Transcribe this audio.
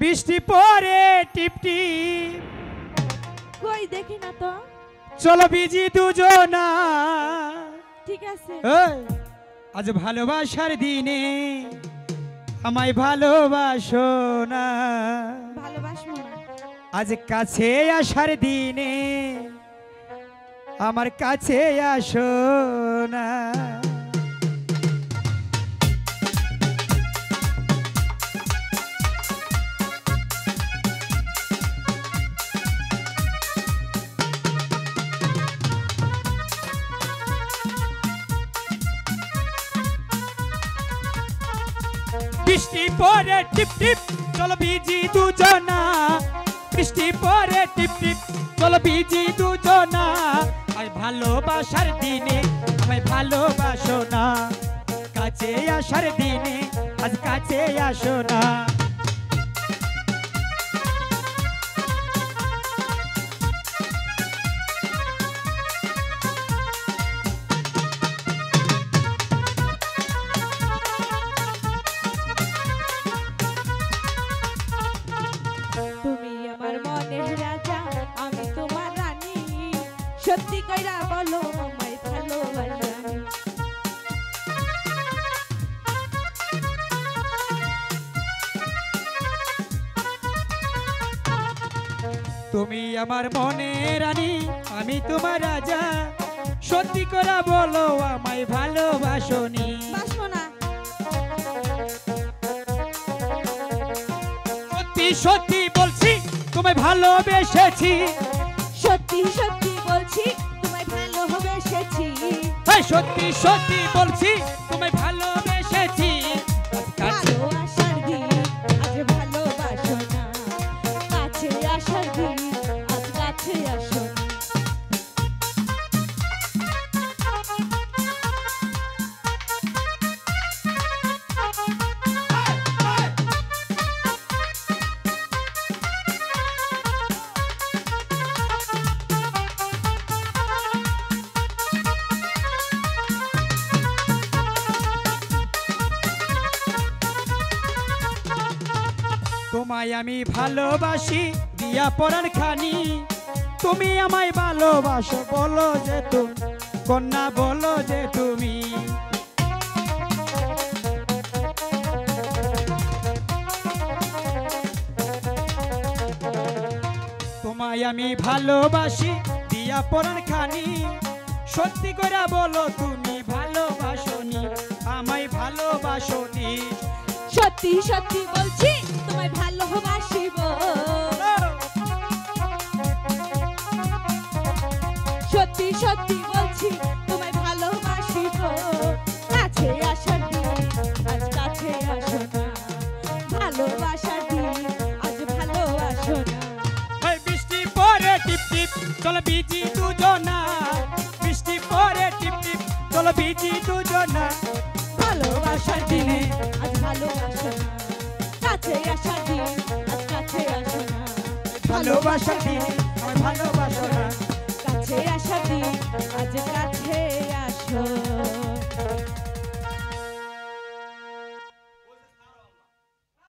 বৃষ্টি পরে টিপ টিপ কই দেখি না তো। চলো বিজি দুজনা। ঠিক আছে। আজ ভালোবাসার দিনে আমায় ভালোবাসো না। ভালোবাসবো না। আজ কাছে আসার দিনে আমার কাছে আসো না। বৃষ্টি পরে টিপ টিপ চলো বিজি দুজনা। বৃষ্টি পরে টিপ টিপ চলো বিজি দুজনা। আজ ভালোবাসার দিনে আমায় ভালোবাসো না। কাছে আসার দিনে আজ কাছে আসো না। তুমি আমার মনের রাজা, আমি তোমার রানী। সত্যি কইরা বলো আমায় ভালোবাসি। তুমি আমার মনের রানী, আমি তোমার রাজা। সত্যি করে বলো আমায় ভালোবাসোনি। বাসবো না। সত্যি সত্যি বলছি তোমায় ভালোবেসেছি। সত্যি সত্যি বলছি তোমায় ভালোবেসেছি। সত্যি সত্যি বলছি তোমায় ভালোবেসেছি। ভালোবাসার দিন আজ ভালোবাসো না। কাছে আসার দিন আজ কাছে আসো না। তোমায় আমি ভালোবাসি দিয়া পরার খানি। তুমি আমায় ভালোবাসো বলো যে তুমি কন্যা, বলো যে তুমি। তোমায় আমি ভালোবাসি দিয়া পরার খানি। সত্যি করে বলো তুমি ভালোবাসোনি, আমায় ভালোবাসোনি। সত্যি সত্যি বলছি তোমায় ভালোবাসিব। সত্যি সত্যি বলছি তোমায় ভালোবাসিব। কাছে আসার দিন আজ কাছে আসো না। ভালোবাসার দিন আজ ভালোবাসো না। বৃষ্টি পরে টিপ টিপ চলো বিজি দুজনা। বৃষ্টি পরে টিপ টিপ চলো বিজি দুজনা। ভালোবাসার দিনে আজ ভালোবাসো না। কাছে আসার দিন আজ কাছে আসো না। ভালোবাসার দিনে আমায় ভালোবাসো না। কাছে আসার দিন আজ কাছে আসো।